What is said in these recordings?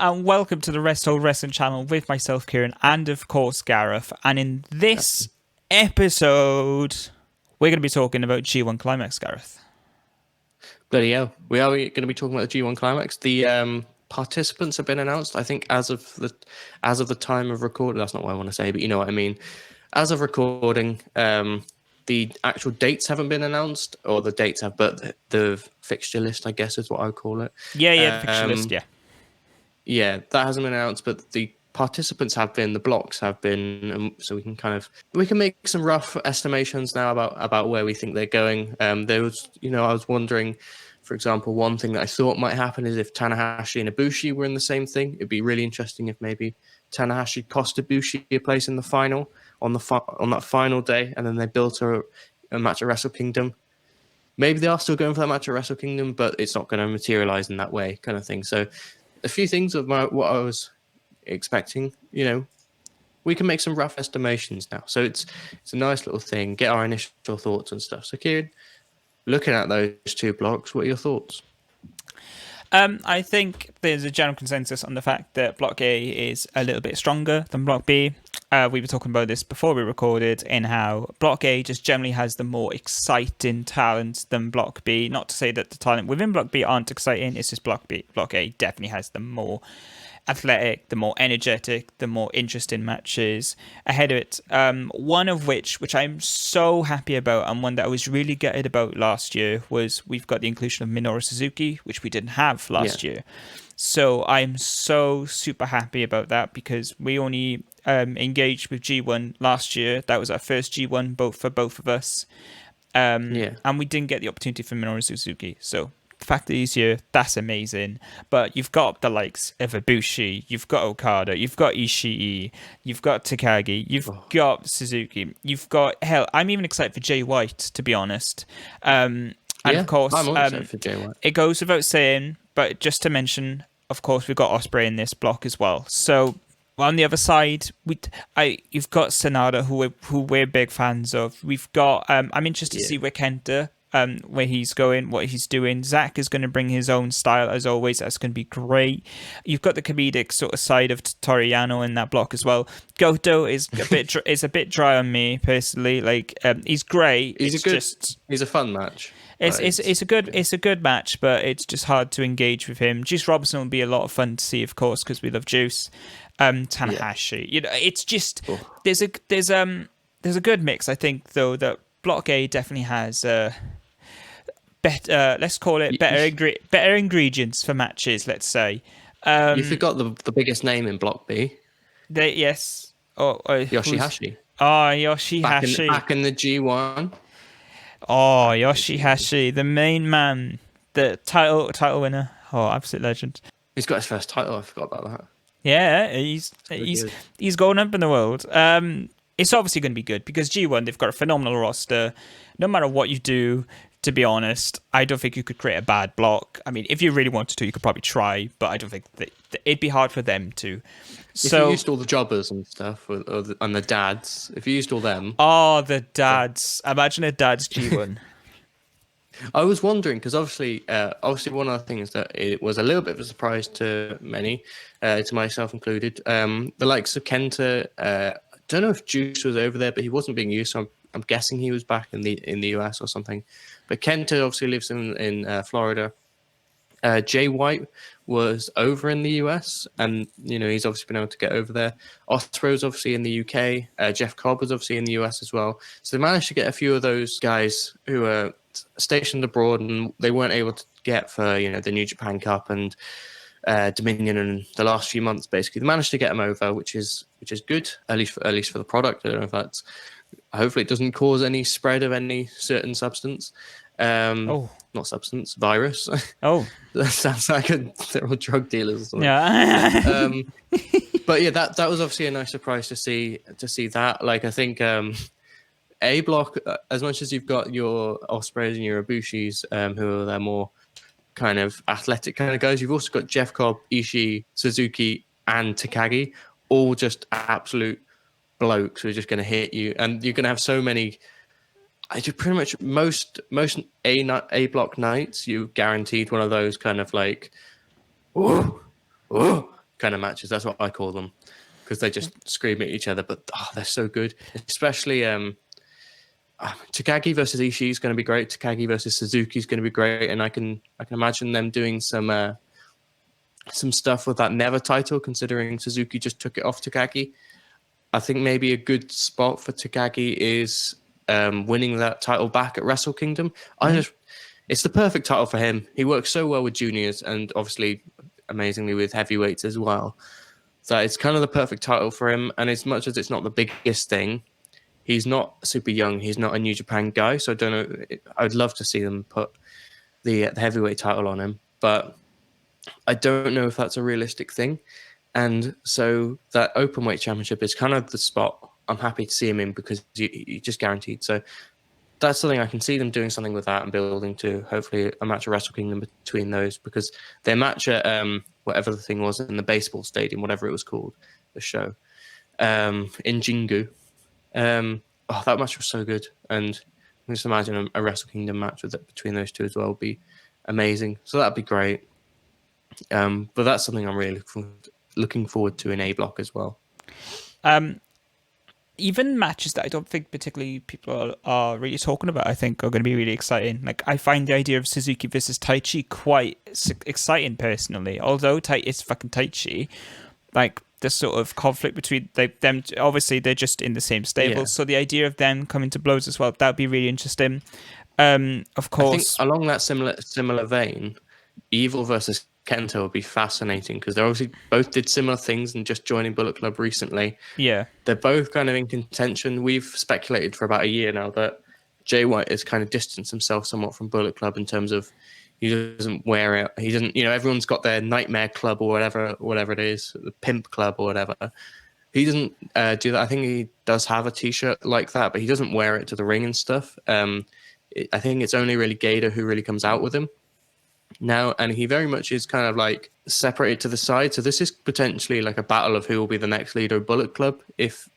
and welcome to the Rest Hold Wrestling channel with myself, Kieran, and of course, Gareth. And in this episode, we're going to be talking about G1 Climax, Gareth. Bloody hell. We are going to be talking about the G1 Climax. The participants have been announced, I think, as of the time of recording. That's not what I want to say, but you know what I mean. As of recording, the actual dates haven't been announced, or the dates have, but the fixture list, I guess, is what I would call it. Yeah, fixture list, yeah. Yeah, that hasn't been announced, but the participants have been, the blocks have been, so we can make some rough estimations now about where we think they're going. There was, I was wondering, for example, one thing that I thought might happen is if Tanahashi and Ibushi were in the same thing. It'd be really interesting if maybe Tanahashi cost Ibushi a place in the final on that final day, and then they built a match at Wrestle Kingdom. Maybe they are still going for that match at Wrestle Kingdom, but it's not going to materialize in that way, kind of thing. So a few things of what I was expecting, we can make some rough estimations now. So it's a nice little thing, get our initial thoughts and stuff. So Kieran, looking at those two blocks, what are your thoughts? I think there's a general consensus on the fact that Block A is a little bit stronger than Block B. We were talking about this before we recorded, in how Block A just generally has the more exciting talent than Block B. Not to say that the talent within Block B aren't exciting, it's just Block A definitely has the more athletic, the more energetic, the more interesting matches ahead of it. One of which I'm so happy about, and one that I was really gutted about last year, was we've got the inclusion of Minoru Suzuki, which we didn't have last year. So I'm so super happy about that, because we only engaged with G1 last year. That was our first G1 for both of us. And we didn't get the opportunity for Minoru Suzuki. So the fact that he's here, that's amazing. But you've got the likes of Ibushi, you've got Okada, you've got Ishii, you've got Takagi, you've got Suzuki, you've got, hell, I'm even excited for Jay White, to be honest. And of course, I'm excited for Jay White. It goes without saying, but just to mention, of course, we've got Ospreay in this block as well. So on the other side, you've got Sonata, who we're big fans of. We've got, I'm interested to see where Kenta, where he's going, what he's doing. Zach is going to bring his own style, as always. That's going to be great. You've got the comedic sort of side of Toriano in that block as well. Goto is a bit dry on me personally. Like, he's great. He's a fun match. It's a good match, but it's just hard to engage with him. Juice Robinson will be a lot of fun to see, of course, because we love Juice. Tanahashi, it's just there's a good mix. I think though that Block A definitely has better, let's call it better ingredients for matches. Let's say. You forgot the biggest name in Block B. Yoshihashi. Yoshihashi. Back in the G1. Oh, Yoshihashi, the main man, the title winner. Oh, absolute legend. He's got his first title. I forgot about that. Yeah, he's going up in the world. It's obviously going to be good because G1, they've got a phenomenal roster. No matter what you do, to be honest, I don't think you could create a bad block. I mean, if you really wanted to, you could probably try, but I don't think that it'd be hard for them to. If you used all the jobbers and stuff, and the dads, if you used all them. Oh, the dads. Imagine a dad's G1. I was wondering, because obviously one of the things that it was a little bit of a surprise to many, to myself included, the likes of Kenta. I don't know if Juice was over there, but he wasn't being used, so I'm guessing he was back in the US or something. But Kenta obviously lives in Florida. Jay White was over in the US, and he's obviously been able to get over there. Ospreay was obviously in the UK. Jeff Cobb was obviously in the US as well. So they managed to get a few of those guys who are stationed abroad, and they weren't able to get for the New Japan Cup and Dominion in the last few months. Basically, they managed to get them over, which is good, at least for the product. I don't know if that's. Hopefully, it doesn't cause any spread of any certain substance. Not substance, virus. Oh, that sounds like they're all drug dealers or something. Yeah. But yeah, that was obviously a nice surprise to see that. Like, I think A block, as much as you've got your Ospreys and your Ibushis, who are the more kind of athletic kind of guys, you've also got Jeff Cobb, Ishii, Suzuki, and Takagi, all just absolute blokes who are just going to hit you, and you're going to have so many. I do pretty much most A block nights. You guaranteed one of those kind of like, kind kind of matches. That's what I call them, because they just scream at each other. But they're so good, especially Takagi versus Ishii is going to be great. Takagi versus Suzuki is going to be great, and I can imagine them doing some stuff with that Never title, considering Suzuki just took it off Takagi. I think maybe a good spot for Takagi is winning that title back at Wrestle Kingdom. It's the perfect title for him. He works so well with juniors and obviously amazingly with heavyweights as well. So it's kind of the perfect title for him. And as much as it's not the biggest thing, he's not super young. He's not a New Japan guy. So I don't know. I'd love to see them put the heavyweight title on him. But I don't know if that's a realistic thing. And so that openweight championship is kind of the spot I'm happy to see him in, because you just guaranteed. So that's something I can see them doing something with that and building to hopefully a match at Wrestle Kingdom between those, because their match at whatever the thing was in the baseball stadium, whatever it was called, the show, in Jingu. That match was so good. And just imagine a Wrestle Kingdom match between those two as well would be amazing. So that'd be great. But that's something I'm really looking forward to in A Block as well. Even matches that I don't think particularly people are really talking about, I think are going to be really exciting. Like, I find the idea of Suzuki versus Taichi quite exciting personally. Although it's fucking Taichi, like the sort of conflict between them. Obviously, they're just in the same stable, Yeah. so the idea of them coming to blows as well, that would be really interesting. Of course, I think along that similar vein, Evil versus Kenta would be fascinating, because they obviously both did similar things and just joining Bullet Club recently. Yeah. They're both kind of in contention. We've speculated for about a year now that Jay White has kind of distanced himself somewhat from Bullet Club in terms of he doesn't wear it. He doesn't, everyone's got their Nightmare Club or whatever it is, the Pimp Club or whatever. He doesn't do that. I think he does have a T-shirt like that, but he doesn't wear it to the ring and stuff. I think it's only really Gator who really comes out with him now, and he very much is kind of like separated to the side. So this is potentially like a battle of who will be the next leader of Bullet Club, if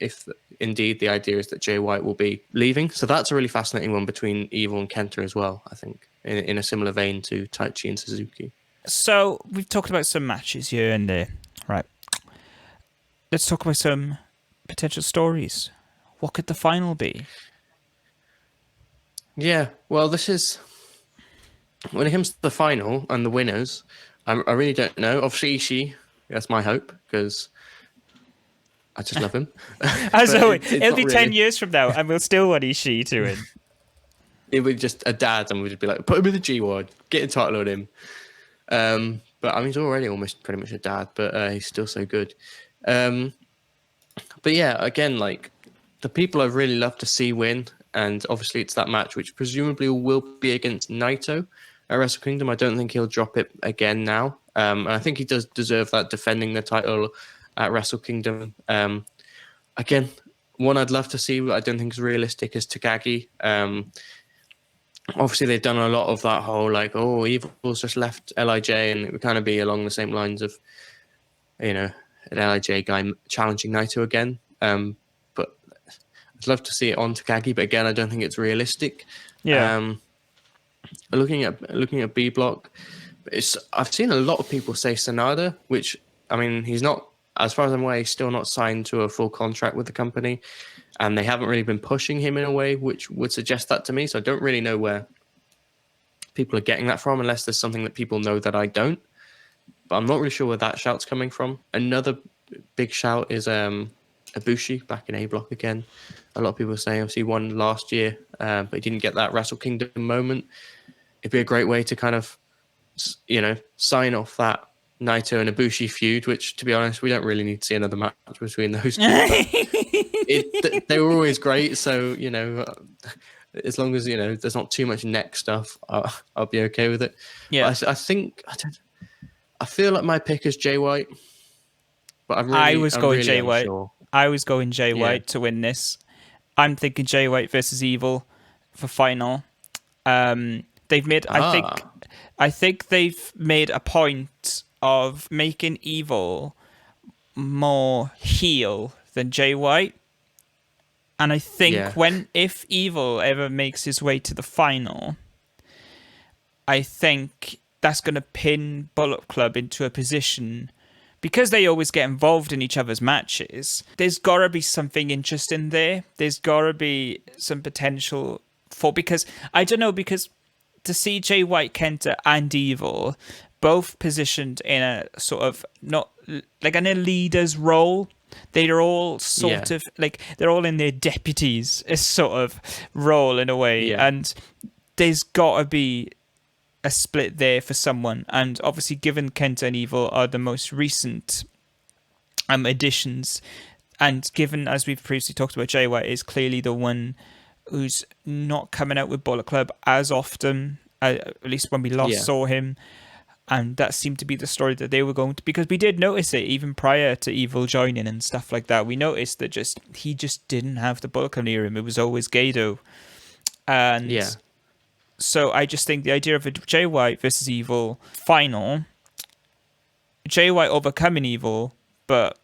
indeed the idea is that Jay White will be leaving. So that's a really fascinating one between Evil and Kenta as well, I think, in a similar vein to Taichi and Suzuki. So we've talked about some matches here and there, right? Let's talk about some potential stories. What could the final be? Yeah, well, this is, when it comes to the final and the winners, I really don't know. Obviously, Ishii, that's my hope, because I just love him. So it'll be 10 years from now, and we'll still want Ishii to win. It would just a dad, and we'd just be like, put him in the G1, get a title on him. But I mean, he's already almost pretty much a dad, but he's still so good. But yeah, again, like the people I'd really love to see win, and obviously it's that match, which presumably will be against Naito at Wrestle Kingdom. I don't think he'll drop it again now. And I think he does deserve that, defending the title at Wrestle Kingdom. Again, one I'd love to see, but I don't think is realistic, is Takagi. Obviously, they've done a lot of that whole, like, Evil's just left LIJ, and it would kind of be along the same lines of, an LIJ guy challenging Naito again. But I'd love to see it on Takagi, but again, I don't think it's realistic. Yeah. Looking at B Block, I've seen a lot of people say Sanada, which, I mean, he's not, as far as I'm aware, he's still not signed to a full contract with the company, and they haven't really been pushing him in a way which would suggest that to me. So I don't really know where people are getting that from, unless there's something that people know that I don't. But I'm not really sure where that shout's coming from. Another big shout is Ibushi back in A Block again. A lot of people are saying, obviously, he won last year, but he didn't get that Wrestle Kingdom moment. It'd be a great way to kind of, sign off that Naito and Ibushi feud, which, to be honest, we don't really need to see another match between those two. They were always great, so, as long as, there's not too much neck stuff, I'll be okay with it. Yeah. I feel like my pick is Jay White, but I was going Jay White. Unsure. I was going Jay White to win this. I'm thinking Jay White versus Evil for final. They've made, I think they've made a point of making Evil more heel than Jay White. And I think if Evil ever makes his way to the final, I think that's going to pin Bullet Club into a position because they always get involved in each other's matches, there's gotta be something interesting there. There's gotta be some potential for, because I don't know, because to see Jay White, Kenta, and Evil both positioned in a sort of not like in a leader's role. They're all sort Yeah. of like they're all in their deputies sort of role in a way, Yeah. and there's got to be a split there for someone. And obviously, given Kenta and Evil are the most recent additions, and given, as we've previously talked about, Jay White is clearly the one who's not coming out with Bullet Club as often, at least when we last Yeah. saw him. And that seemed to be the story that they were going to, because we did notice it even prior to Evil joining and stuff like that. We noticed that he just didn't have the Bullet Club near him. It was always Gado. And Yeah. so I just think the idea of a Jay White versus Evil final, Jay White overcoming Evil, but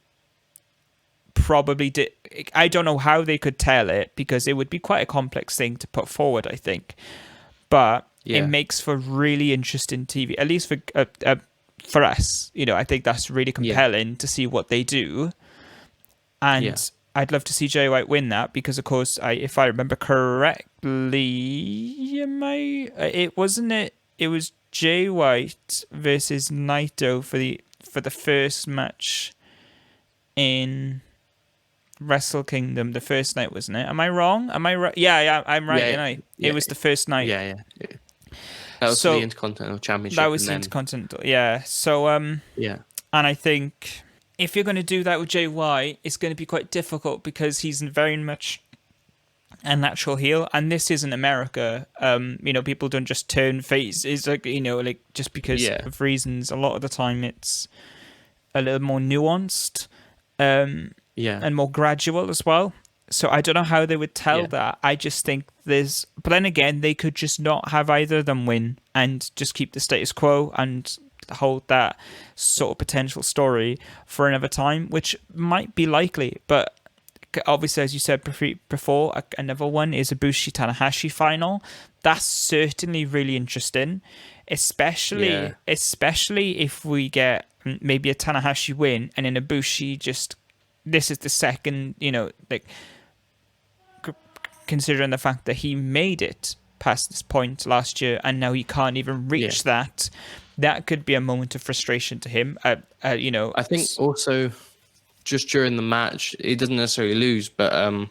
probably did. I don't know how they could tell it, because it would be quite a complex thing to put forward, I think. But it Yeah. makes for really interesting TV, at least for us. You know, I think that's really compelling to see what they do. And Yeah. I'd love to see Jay White win that, because, of course, if I remember correctly, it wasn't it. It was Jay White versus Naito for the first match in Wrestle Kingdom, the first night, wasn't it? Am I wrong? Am I right? Yeah, I'm right. Yeah. It was the first night. Yeah. That was for the Intercontinental Championship. That was the Intercontinental. Yeah. So Yeah. and I think if you're going to do that with Jay White, it's going to be quite difficult, because he's very much a natural heel, and this isn't America. People don't just turn face. It's like, like just because of reasons. A lot of the time, it's a little more nuanced. And more gradual as well. So I don't know how they would tell that. I just think but then again, they could just not have either of them win and just keep the status quo and hold that sort of potential story for another time, which might be likely. But obviously, as you said before, another one is a Ibushi Tanahashi final. That's certainly really interesting, especially if we get maybe a Tanahashi win and then Ibushi just. This is the second, considering the fact that he made it past this point last year and now he can't even reach that. That could be a moment of frustration to him. I think also just during the match, he doesn't necessarily lose, but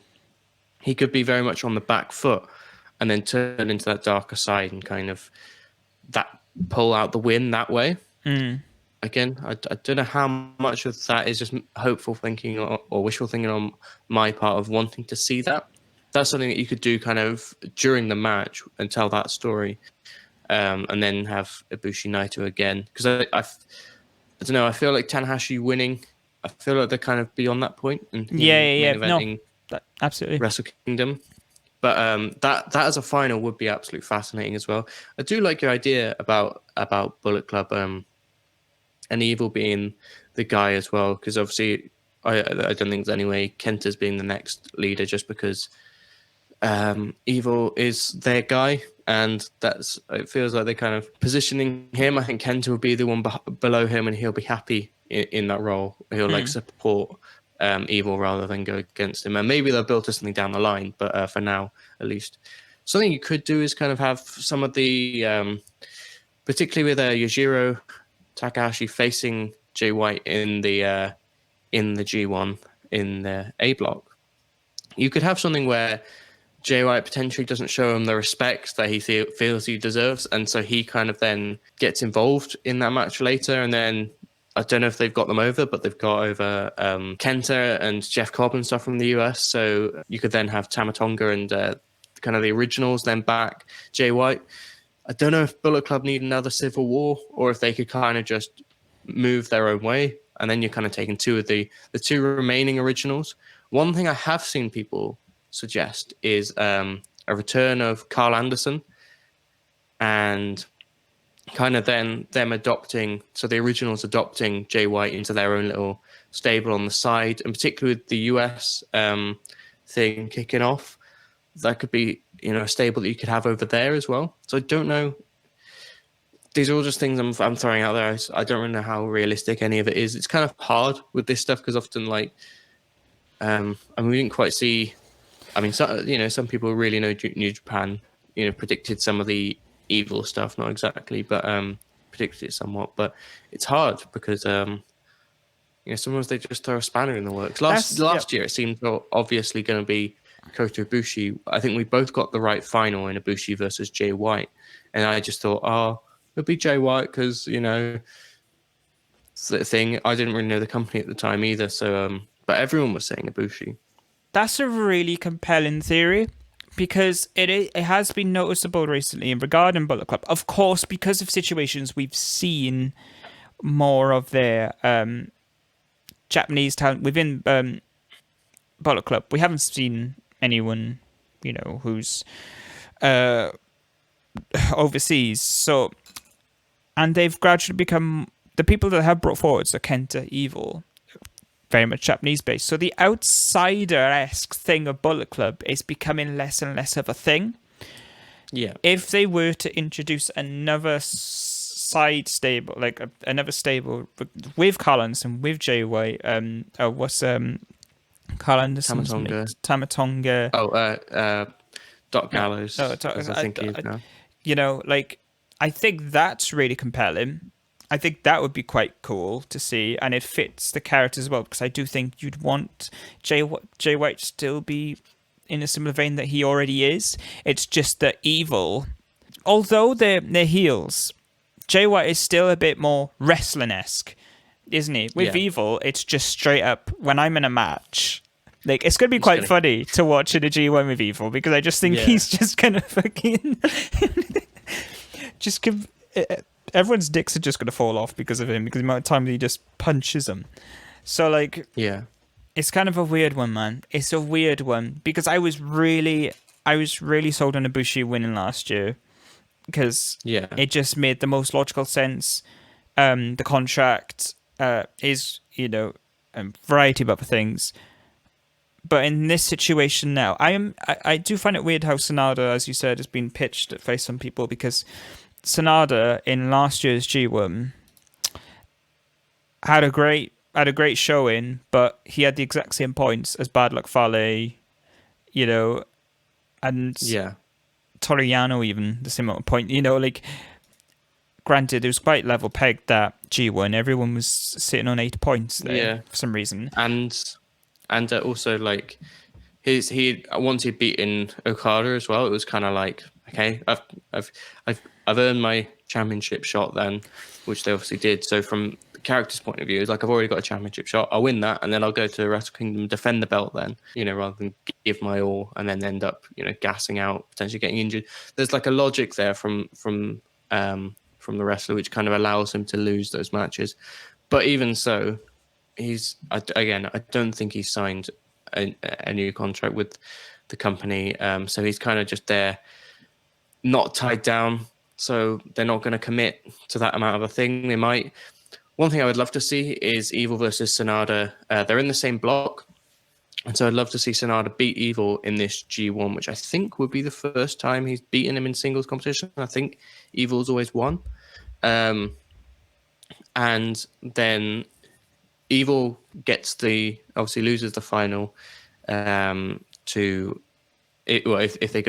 he could be very much on the back foot and then turn into that darker side and kind of that pull out the win that way. Again, I don't know how much of that is just hopeful thinking or wishful thinking on my part of wanting to see that. That's something that you could do kind of during the match and tell that story, and then have Ibushi Naito again. Because I don't know, I feel like Tanahashi winning, I feel like they're kind of beyond that point. And main eventing absolutely Wrestle Kingdom. But that as a final would be absolutely fascinating as well. I do like your idea about Bullet Club. And Evil being the guy as well, because obviously I don't think there's any way Kenta's being the next leader, just because Evil is their guy, and it feels like they're kind of positioning him. I think Kenta will be the one below him, and he'll be happy in that role. He'll support Evil rather than go against him, and maybe they'll build to something down the line. But for now, at least, something you could do is kind of have some of the, particularly with Yujiro Takahashi facing Jay White in the G1 in the A block. You could have something where Jay White potentially doesn't show him the respect that he feels he deserves, and so he kind of then gets involved in that match later. And then I don't know if they've got them over, but they've got over Kenta and Jeff Cobb and stuff from the US. So you could then have Tamatonga and kind of the originals then back Jay White. I don't know if Bullet Club need another civil war, or if they could kind of just move their own way, and then you're kind of taking two of the two remaining originals. One thing I have seen people suggest is a return of Carl Anderson, and kind of then them adopting, so the originals adopting Jay White into their own little stable on the side, and particularly with the US thing kicking off, that could be a stable that you could have over there as well. So I don't know. these are all just things I'm throwing out there. I don't really know how realistic any of it is. It's kind of hard with this stuff because often like and we didn't quite see. I mean, some people really know New Japan. Predicted some of the evil stuff, not exactly, but predicted it somewhat. But it's hard because sometimes they just throw a spanner in the works. Last year, it seemed obviously going to be Kota Ibushi. I think we both got the right final in Ibushi versus Jay White, and I just thought, oh, it'll be Jay White because it's the thing. I didn't really know the company at the time either, so but everyone was saying Ibushi. That's a really compelling theory because it has been noticeable recently in regarding Bullet Club. Of course, because of situations we've seen more of their Japanese talent within Bullet Club. We haven't seen anyone, who's overseas. So, and they've gradually become the people that have brought forward. So Kenta, Evil, very much Japanese based. So the outsider-esque thing of Bullet Club is becoming less and less of a thing. Yeah. If they were to introduce another side stable, like another stable with Collins and with Jay White, what's Carl Anderson's Tamatonga. Oh, Doc Gallows. I think he is now. I think that's really compelling. I think that would be quite cool to see, and it fits the character as well, because I do think you'd want Jay White to still be in a similar vein that he already is. It's just that Evil, although they're heels, Jay White is still a bit more wrestling-esque, isn't he? With Evil, it's just straight up, when I'm in a match, like, it's going to be quite funny to watch in a G1 with Evil, because I just think he's just going to fucking just give... Everyone's dicks are just going to fall off because of him, because the amount of time that he just punches them. So, like, it's kind of a weird one, man. It's a weird one, because I was really sold on Ibushi winning last year, because it just made the most logical sense. The contract is, a variety of other things. But in this situation now, I do find it weird how Sanada, as you said, has been pitched by some people, because Sanada in last year's G1 had a great showing, but he had the exact same points as Bad Luck Fale, and Toriano even the same amount of point. Granted, it was quite level pegged that G1. Everyone was sitting on 8 points there for some reason, and also like he once he'd beaten Okada as well, it was kind of like, okay, I've earned my championship shot then, which they obviously did. So from the character's point of view, it's like, I've already got a championship shot. I'll win that, and then I'll go to Wrestle Kingdom, defend the belt then, rather than give my all and then end up, gassing out, potentially getting injured. There's like a logic there from the wrestler, which kind of allows him to lose those matches. But even so, I don't think he's signed a new contract with the company. So he's kind of just there, not tied down. So they're not going to commit to that amount of a thing. They might. One thing I would love to see is Evil versus Sanada. They're in the same block. And so I'd love to see Sanada beat Evil in this G1, which I think would be the first time he's beaten him in singles competition. I think Evil's always won. And then Evil obviously loses the final if they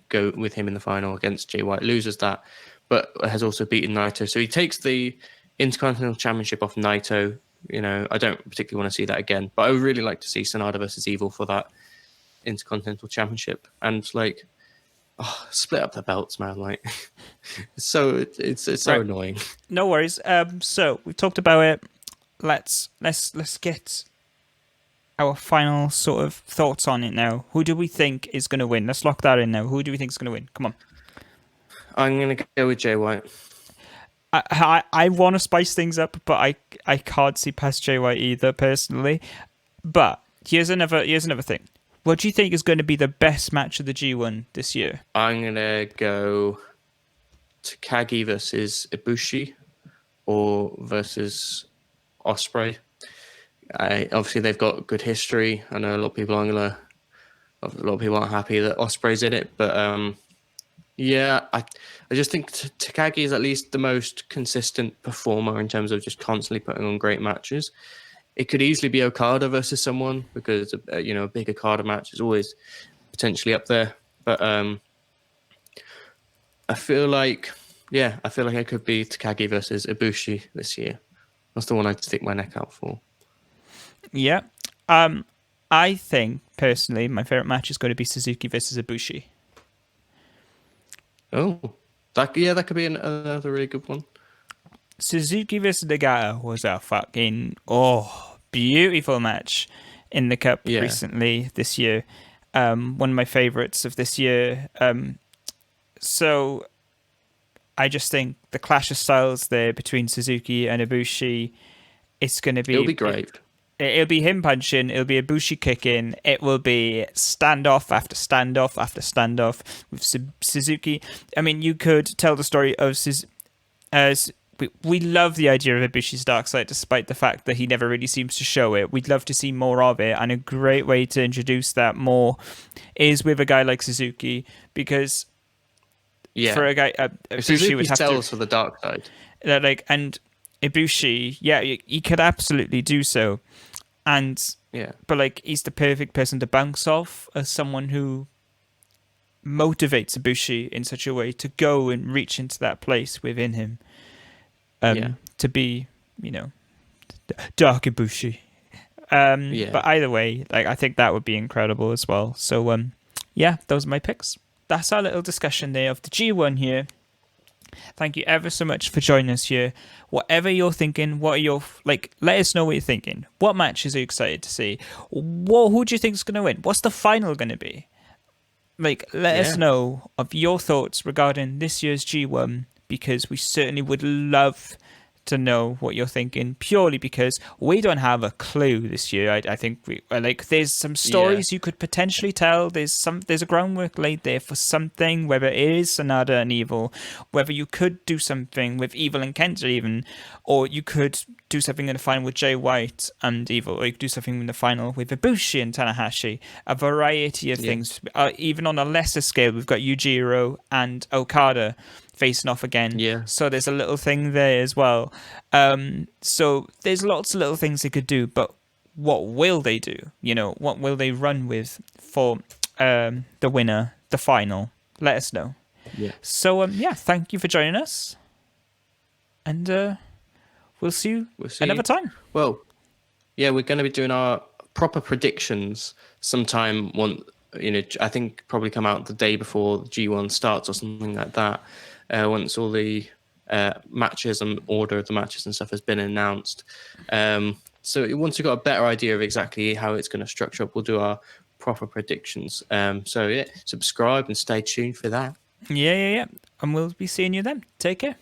go with him in the final against Jay White, loses that, but has also beaten Naito. So he takes the Intercontinental Championship off Naito. I don't particularly want to see that again, but I would really like to see Sanada versus Evil for that Intercontinental Championship, and like, split up the belts, man. Like, it's so annoying. No worries. So we've talked about it. Let's get our final sort of thoughts on it now. Who do we think is going to win? Let's lock that in now. Who do we think is going to win? Come on. I'm going to go with Jay White. I want to spice things up, but I can't see past Jay White either, personally. But here's another thing. What do you think is going to be the best match of the G1 this year? I'm going to go Takagi versus Ibushi, or versus Ospreay. Obviously, they've got good history. I know a lot of people aren't happy that Ospreay's in it, but Yeah, I just think Takagi is at least the most consistent performer in terms of just constantly putting on great matches. It could easily be Okada versus someone because a big Okada match is always potentially up there. But I feel like, I feel like it could be Takagi versus Ibushi this year. That's the one I'd stick my neck out for. Yeah. I think personally my favorite match is going to be Suzuki versus Ibushi. Oh, that could be another really good one. Suzuki versus Nagata was a fucking beautiful match in the cup Yeah, recently this year. One of my favorites of this year. So I just think the clash of styles there between Suzuki and Ibushi, it's going to it'll be be great. it'll be him punching, it'll be Ibushi kicking, it will be standoff after standoff after standoff with Suzuki. I mean, you could tell the story of as we love the idea of Ibushi's dark side, despite the fact that he never really seems to show it. We'd love to see more of it, and a great way to introduce that more is with a guy like Suzuki, because Yeah, for a guy, if Ibushi would Suzuki have to sells for the dark side, and Ibushi, yeah, he could absolutely do so, and yeah, but like he's the perfect person to bounce off as someone who motivates Ibushi in such a way to go and reach into that place within him, yeah, to be, dark Ibushi. yeah. But either way, like I think that would be incredible as well. So yeah, those are my picks. That's our little discussion there of the G1 here. Thank you ever so much for joining us here. Whatever you're thinking, what are your let us know what you're thinking. What matches are you excited to see? Who do you think is going to win? What's the final going to be? Let us Yeah. know of your thoughts regarding this year's G1, because we certainly would love to know what you're thinking, purely because we don't have a clue this year. I think there's some Yeah. stories you could potentially tell. There's a groundwork laid there for something, whether it is Sonata and Evil, whether you could do something with Evil and Kenta even, or you could do something in the final with Jay White and Evil, or you could do something in the final with Ibushi and Tanahashi. A variety of things. Even on a lesser scale, we've got Yujiro and Okada facing off again. Yeah. So there's a little thing there as well. So there's lots of little things they could do, but what will they do? What will they run with for the winner, the final? Let us know. Yeah. So thank you for joining us, and we'll see you another time. Well, yeah, we're going to be doing our proper predictions sometime. I think probably come out the day before G1 starts or something like that. Once all the matches and order of the matches and stuff has been announced. So once we've got a better idea of exactly how it's going to structure up, we'll do our proper predictions. So subscribe and stay tuned for that. Yeah. And we'll be seeing you then. Take care.